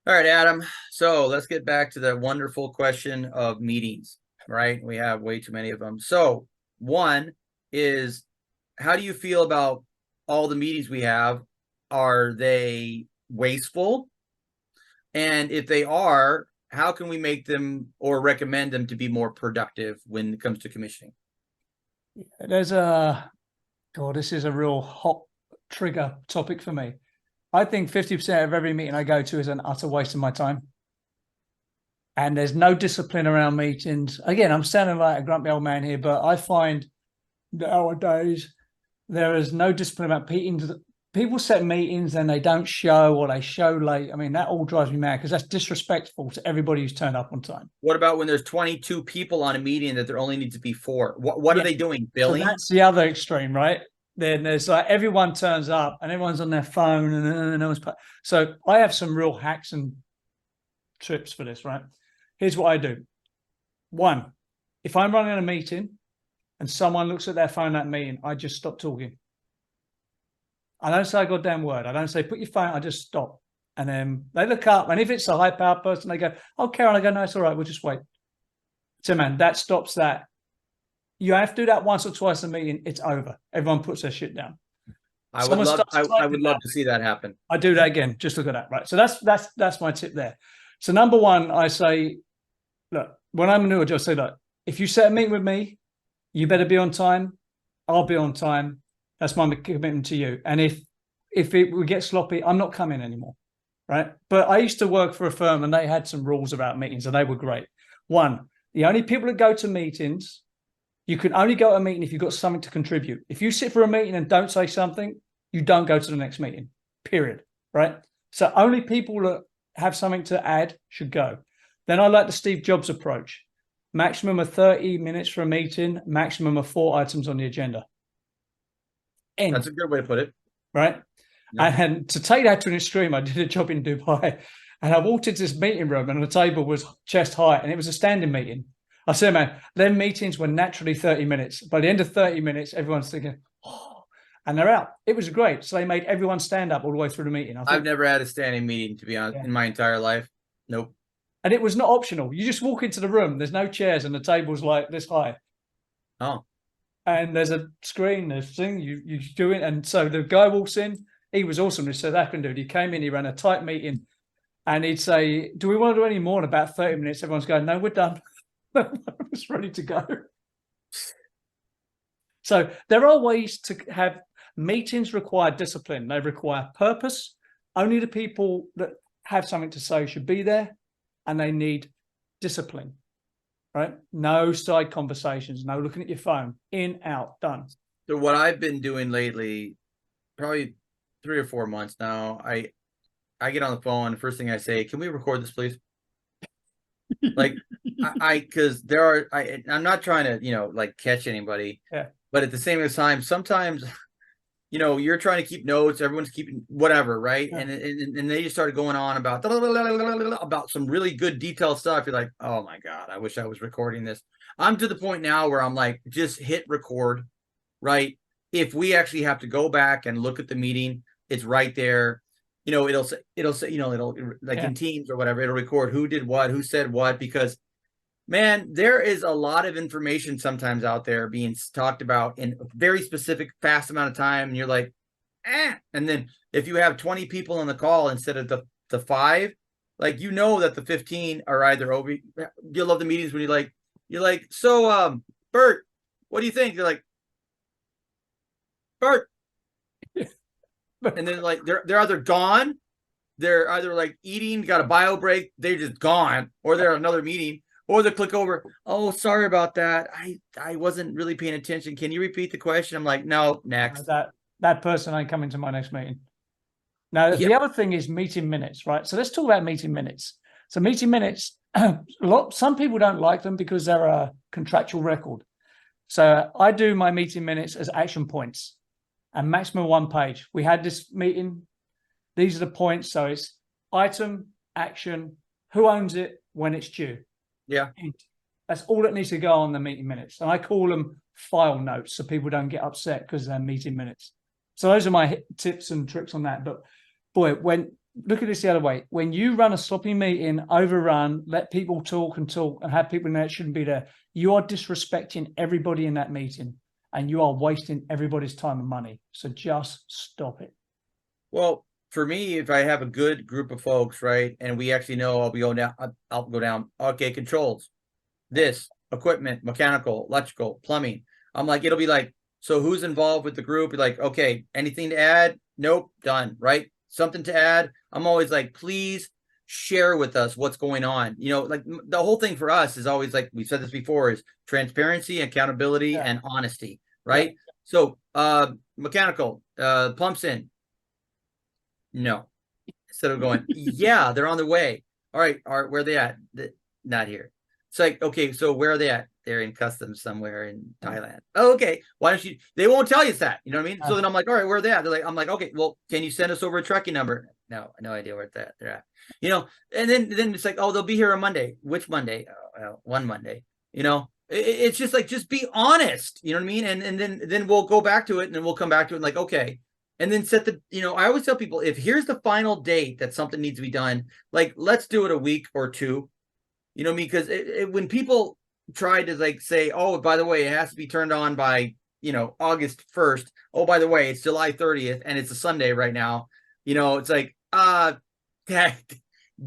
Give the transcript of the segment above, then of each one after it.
All right, Adam. So let's get back to the wonderful question of meetings, right? We have way too many of them. So one is, how do you feel about all the meetings we have? Are they wasteful? And if they are, how can we make them or recommend them to be more productive when it comes to commissioning? This is a real hot trigger topic for me. I think 50% of every meeting I go to is an utter waste of my time. And there's no discipline around meetings. Again, I'm sounding like a grumpy old man here, but I find nowadays there is no discipline about meetings. People set meetings and they don't show, or they show late. I mean, that all drives me mad because that's disrespectful to everybody who's turned up on time. What about when there's 22 people on a meeting that there only needs to be 4? What are they doing, Billy? So that's the other extreme, right? Then there's like everyone turns up and everyone's on their phone and no one's. So I have some real hacks and tips for this, right? Here's what I do. One, if I'm running a meeting and someone looks at their phone that meeting, I just stop talking. I don't say a goddamn word. I don't say put your phone. I just stop, and then they look up, and if it's a high-powered person, they go, "Oh, Karen." I go, "No, it's all right. We'll just wait." So, man, that stops that. You have to do that once or twice a meeting. It's over. Everyone puts their shit down. I would love to see that happen. I do that again. Just look at that, right? So that's my tip there. So number one, I say, look, when I'm new, I just say, look, if you set a meeting with me, you better be on time. I'll be on time. That's my commitment to you. And if we get sloppy, I'm not coming anymore, right? But I used to work for a firm and they had some rules about meetings and they were great. One, the only people that go to meetings, you can only go to a meeting if you've got something to contribute. If you sit for a meeting and don't say something, you don't go to the next meeting, period, right? So only people that have something to add should go. Then I like the Steve Jobs approach. Maximum of 30 minutes for a meeting, maximum of 4 items on the agenda. End. That's a good way to put it. Right? Yep. And to take that to an extreme, I did a job in Dubai and I walked into this meeting room and the table was chest high and it was a standing meeting. I said, man, their meetings were naturally 30 minutes. By the end of 30 minutes, everyone's thinking, oh, and they're out. It was great. So they made everyone stand up all the way through the meeting. I've never had a standing meeting, to be honest, in my entire life. Nope. And it was not optional. You just walk into the room. There's no chairs and the table's like this high. Oh. And there's a screen, there's a thing, you do it. And so the guy walks in. He was awesome. He said, that can do it. He came in, he ran a tight meeting. And he'd say, do we want to do any more? In about 30 minutes, everyone's going, no, we're done. I was ready to go. So there are ways to have meetings require discipline. They require purpose. Only the people that have something to say should be there, and they need discipline, right? No side conversations, no looking at your phone, in, out, done. So what I've been doing lately, probably 3 or 4 months now, I get on the phone. First thing I say, can we record this, please? Like, because I'm not trying to, like catch anybody. Yeah. But at the same time, sometimes, you're trying to keep notes. Everyone's keeping whatever, right? Yeah. And they just started going on about some really good detailed stuff. You're like, oh my God, I wish I was recording this. I'm to the point now where I'm like, just hit record, right? If we actually have to go back and look at the meeting, it's right there. It'll say, like in Teams or whatever, it'll record who did what, who said what, because man, there is a lot of information sometimes out there being talked about in a very specific, fast amount of time. And you're like, and then if you have 20 people on the call instead of the 5, like, that the 15 are either over. You love the meetings when you're like, so, Bert, what do you think? You're like, Bert. And then like they're either gone, they're either like eating, got a bio break, they're just gone, or they're at another meeting, or they click over. Oh, sorry about that. I wasn't really paying attention. Can you repeat the question? I'm like, no, next. That person ain't coming to my next meeting. Now, the other thing is meeting minutes, right? So let's talk about meeting minutes. So meeting minutes, some people don't like them because they're a contractual record. So I do my meeting minutes as action points. And maximum 1 page. We had this meeting. These are the points. So it's item, action, who owns it, when it's due. Yeah. That's all that needs to go on the meeting minutes. And I call them file notes so people don't get upset because they're meeting minutes. So those are my tips and tricks on that. But boy, when look at this the other way. When you run a sloppy meeting, overrun, let people talk and have people in there that shouldn't be there, you are disrespecting everybody in that meeting and you are wasting everybody's time and money. So just stop it. Well, for me, if I have a good group of folks, right, and we actually know I'll go down, okay, controls, this, equipment, mechanical, electrical, plumbing. I'm like, it'll be like, so who's involved with the group? You're like, okay, anything to add? Nope, done, right? Something to add? I'm always like, please share with us what's going on. You know, like the whole thing for us is always like, we've said this before, is transparency, accountability, and honesty, right? So mechanical, pumps in. No. Instead of going, yeah, they're on their way. All right, where are they at? Not here. It's like, okay, so where are they at? They're in customs somewhere in Thailand. Oh, okay. Why don't you? They won't tell you that. You know what I mean? So then I'm like, all right, where are they at? They're like, I'm like, okay, well, can you send us over a tracking number? No idea where they're at. You know, and then it's like, oh, they'll be here on Monday. Which Monday? Oh, well, one Monday. You know, it's just like, just be honest. You know what I mean? And then we'll go back to it, and then we'll come back to it, and like, okay. And then set the, you know, I always tell people, if here's the final date that something needs to be done, like, let's do it a week or two. You know what I mean? Because when people try to like say, oh, by the way, it has to be turned on by, you know, August 1st. Oh, by the way, it's July 30th and it's a Sunday right now. You know, it's like, that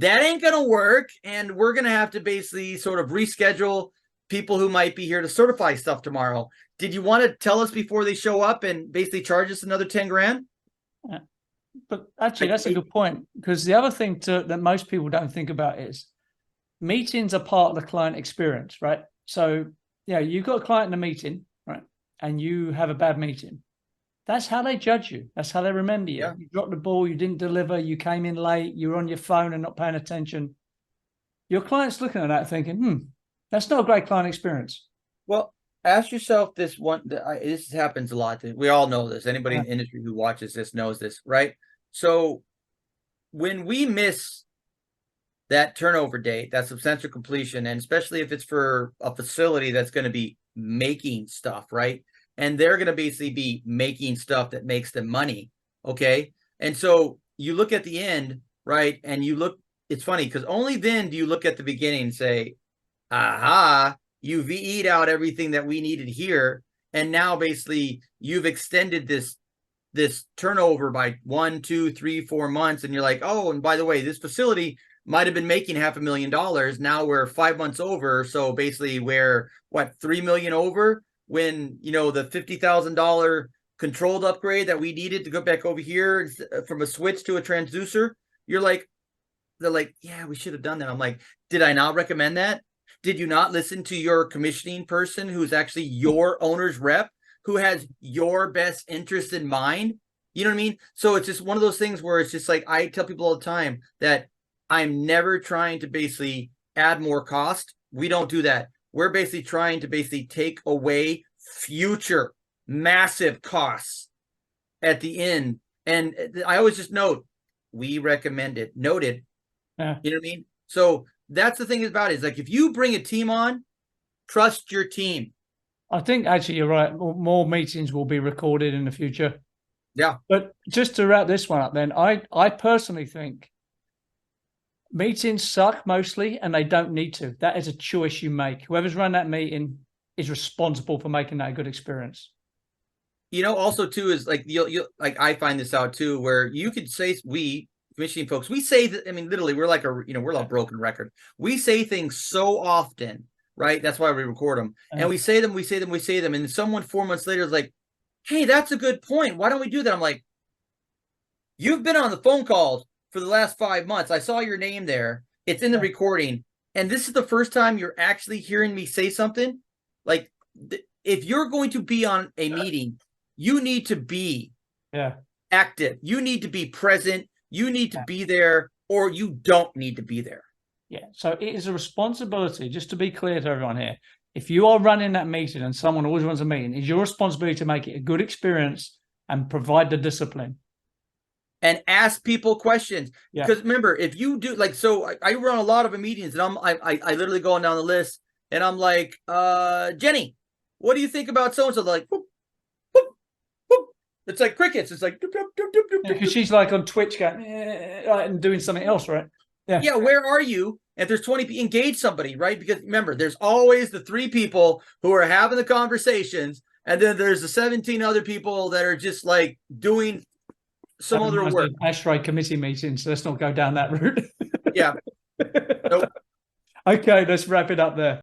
ain't going to work. And we're going to have to basically sort of reschedule people who might be here to certify stuff tomorrow. Did you want to tell us before they show up and basically charge us another 10 grand? Yeah. But actually, that's a good point, because the other thing that most people don't think about is meetings are part of the client experience, right? So, you know, you've got a client in a meeting, right? And you have a bad meeting. That's how they judge you. That's how they remember you. Yeah. You dropped the ball, you didn't deliver, you came in late, you were on your phone and not paying attention. Your client's looking at that thinking, that's not a great client experience. Well, ask yourself this one. This happens a lot. We all know this. Anybody in the industry who watches this knows this, right? So when we miss that turnover date, that substantial completion, and especially if it's for a facility that's going to be making stuff, right? And they're going to basically be making stuff that makes them money, okay? And so you look at the end, right? And you look, it's funny because only then do you look at the beginning and say, aha, you VE'd out everything that we needed here. And now basically you've extended this turnover by 1, 2, 3, 4 months. And you're like, oh, and by the way, this facility might have been making $500,000. Now we're 5 months over. So basically we're what, 3 million over, when, you know, the $50,000 controlled upgrade that we needed to go back over here from a switch to a transducer. You're like, they're like, yeah, we should have done that. I'm like, did I not recommend that? Did you not listen to your commissioning person, who's actually your owner's rep, who has your best interest in mind? You know what I mean? So it's just one of those things where it's just like, I tell people all the time that I'm never trying to basically add more cost. We don't do that. We're basically trying to basically take away future massive costs at the end. And I always just note, we recommend it. Noted. Yeah. You know what I mean? So that's the thing about it, is like, if you bring a team on, trust your team. I think actually you're right. More meetings will be recorded in the future. Yeah. But just to wrap this one up then, I personally think meetings suck mostly, and they don't need to. That is a choice you make. Whoever's run that meeting is responsible for making that a good experience. You know, also too, is like, you'll like, I find this out too, where you could say, we commissioning folks, we say that, I mean, literally, we're like we're a broken record. We say things so often, right? That's why we record them. And we say them. And someone 4 months later is like, hey, that's a good point. Why don't we do that? I'm like, you've been on the phone calls for the last 5 months. I saw your name there. It's in the recording. And this is the first time you're actually hearing me say something. Like, if you're going to be on a meeting, you need to be active. You need to be present. You need to be there, or you don't need to be there. Yeah. So it is a responsibility, just to be clear to everyone here. If you are running that meeting, and someone always runs a meeting, it's your responsibility to make it a good experience and provide the discipline. And ask people questions. Yeah. Because remember, if you do, like, so I run a lot of meetings, and I literally go down the list, and I'm like, Jenny, what do you think about so-and-so? They're like, whoop, whoop, whoop. It's like crickets. It's like doop, doop, doop, doop, doop, doop, Because doop. she's like on Twitch going right, and doing something else, right? Yeah, where are you? If there's 20, engage somebody, right? Because remember, there's always the 3 people who are having the conversations, and then there's the 17 other people that are just like doing some other work. ASHRAE committee meetings. So let's not go down that route. Yeah. Nope. Okay, let's wrap it up there.